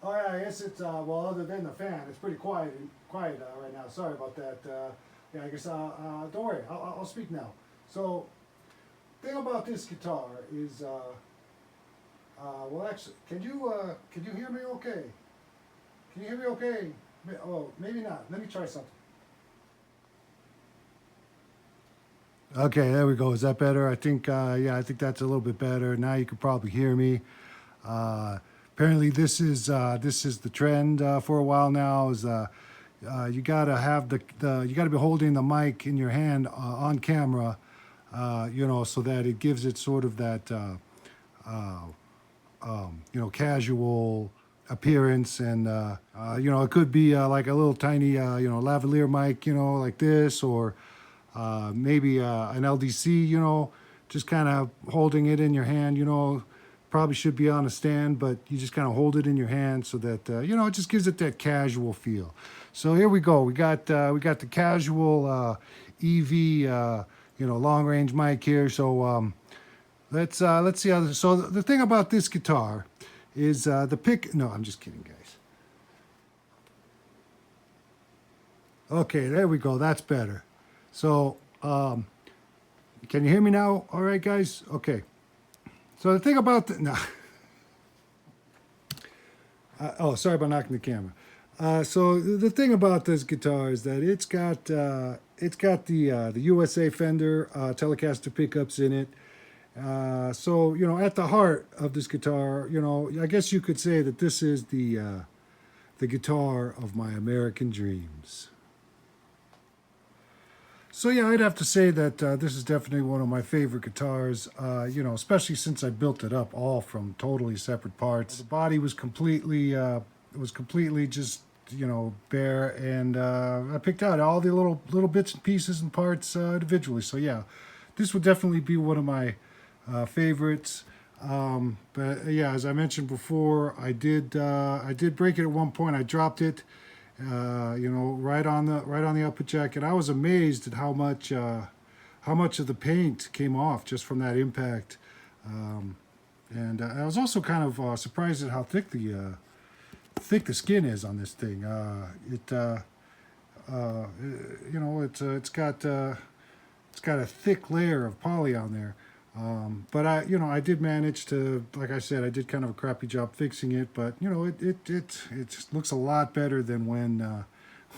Oh yeah, I guess it's well, other than the fan, it's pretty quiet right now. Sorry about that. Yeah, I guess don't worry, I'll speak now. So, thing about this guitar is well, actually, can you hear me okay? Can you hear me okay? Oh, maybe not. Let me try something. Okay, there we go. Is that better? I think yeah, I think that's a little bit better. Now you can probably hear me. Uh, Apparently, this is the trend for a while now. Is you gotta have you gotta be holding the mic in your hand on camera, you know, so that it gives it sort of that uh, you know, casual appearance, and you know, it could be like a little tiny you know, lavalier mic, you know, like this, or maybe an LDC, you know, just kind of holding it in your hand, you know. Probably should be on a stand, but you just kind of hold it in your hand so that you know, it just gives it that casual feel. So here we go. We got the casual EV you know, long range mic here. So let's see how this. So the thing about this guitar is the pick. No, I'm just kidding, guys. Okay, there we go. That's better. So can you hear me now? All right, guys. Okay. So the thing about the no. Oh, sorry about knocking the camera. So the thing about this guitar is that it's got the USA Fender Telecaster pickups in it. So you know, at the heart of this guitar, you know, I guess you could say that this is the guitar of my American dreams. So yeah, I'd have to say that this is definitely one of my favorite guitars. You know, especially since I built it up all from totally separate parts. The body was completely just, you know, bare, and I picked out all the little bits and pieces and parts individually. So yeah, this would definitely be one of my favorites. But yeah, as I mentioned before, I did break it at one point. I dropped it. You know, right on the upper jacket. I was amazed at how much of the paint came off just from that impact, and I was also kind of surprised at how thick the skin is on this thing. You know, it's got a thick layer of poly on there. But you know, I did manage to, like I said, I did kind of a crappy job fixing it. But you know, it looks a lot better than when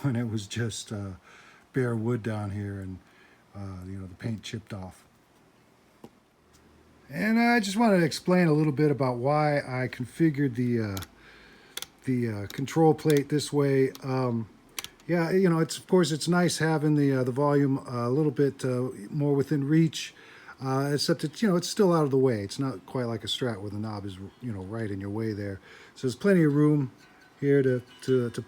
it was just bare wood down here, and you know, the paint chipped off. And I just wanted to explain a little bit about why I configured the control plate this way. Yeah, you know, it's, of course, it's nice having the volume a little bit more within reach. Except it's, you know, it's still out of the way. It's not quite like a Strat where the knob is, you know, right in your way there. So there's plenty of room here to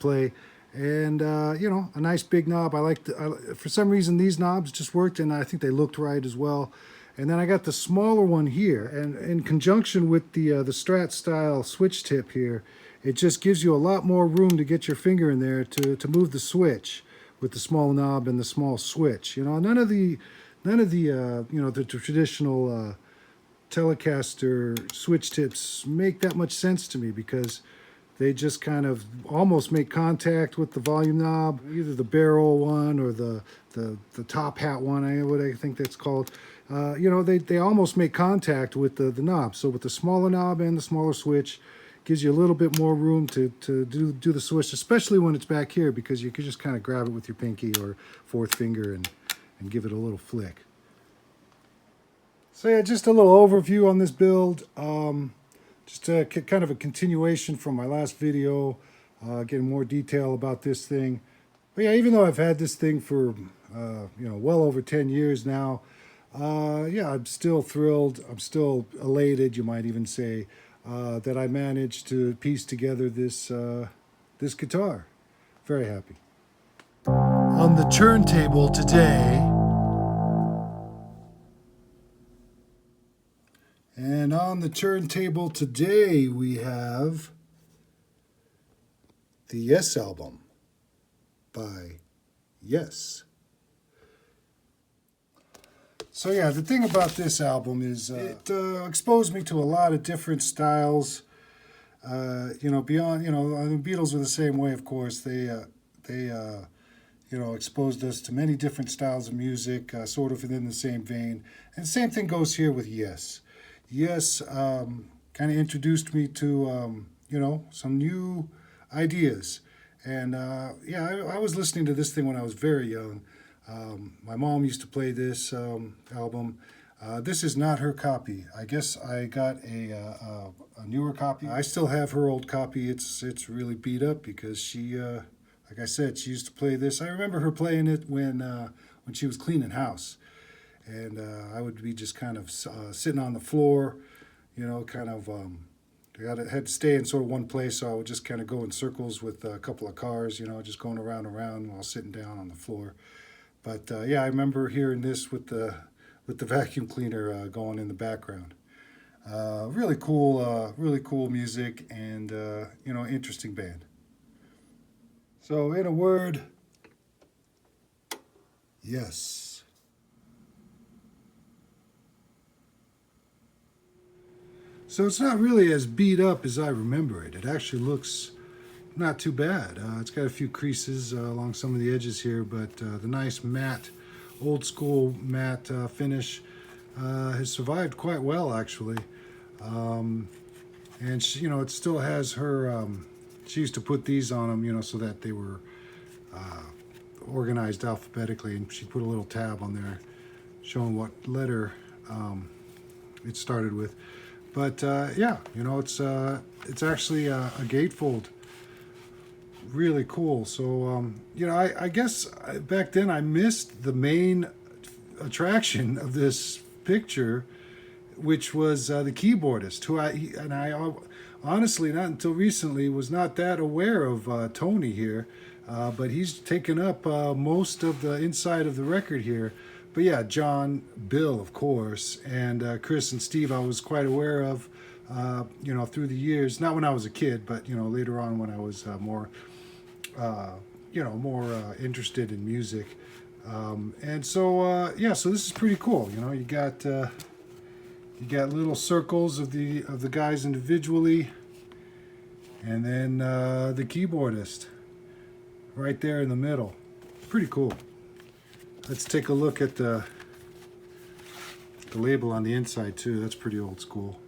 play, and you know, a nice big knob. I like for some reason these knobs just worked, and I think they looked right as well. And then I got the smaller one here, and in conjunction with the Strat style switch tip here, it just gives you a lot more room to get your finger in there to move the switch with the small knob and the small switch. You know, none of the you know, the traditional Telecaster switch tips make that much sense to me, because they just kind of almost make contact with the volume knob, either the barrel one or the top hat one, what I think that's called. You know, they almost make contact with the knob. So with the smaller knob and the smaller switch, gives you a little bit more room to do the switch, especially when it's back here, because you can just kind of grab it with your pinky or fourth finger and give it a little flick. So yeah, just a little overview on this build. Just kind of a continuation from my last video, getting more detail about this thing. But yeah, even though I've had this thing for you know, well over 10 years now, yeah, I'm still thrilled. I'm still elated, you might even say, that I managed to piece together this this guitar. Very happy. On the turntable today, and on the turntable today we have the Yes album by Yes. So yeah, the thing about this album is it exposed me to a lot of different styles. You know, beyond, you know, the Beatles were the same way, of course. They you know, exposed us to many different styles of music, sort of within the same vein. And the same thing goes here with Yes. Yes kind of introduced me to, you know, some new ideas. And yeah, I was listening to this thing when I was very young. My mom used to play this album. This is not her copy. I guess I got a newer copy. I still have her old copy. It's really beat up because she, like I said, she used to play this. I remember her playing it when she was cleaning house, and I would be just kind of sitting on the floor, you know, kind of. Had to stay in sort of one place, so I would just kind of go in circles with a couple of cars, you know, just going around and around while sitting down on the floor. But yeah, I remember hearing this with the vacuum cleaner going in the background. Really cool music, and you know, interesting band. So, in a word, yes. So it's not really as beat up as I remember it. It actually looks not too bad. It's got a few creases along some of the edges here, but the nice matte, old school matte finish has survived quite well, actually. And she, you know, it still has her. She used to put these on them, you know, so that they were organized alphabetically, and she put a little tab on there showing what letter it started with. But yeah, you know, it's actually a gatefold. Really cool. So you know, I guess back then I missed the main attraction of this picture, which was the keyboardist, who I honestly, not until recently, was not that aware of Tony here, but he's taken up most of the inside of the record here. But yeah, John, Bill, of course, and Chris and Steve, I was quite aware of, you know, through the years. Not when I was a kid, but you know, later on when I was more, you know, more interested in music. And so yeah, so this is pretty cool. You know, you got little circles of the guys individually, and then the keyboardist right there in the middle. Pretty cool. Let's take a look at the label on the inside too. That's pretty old school.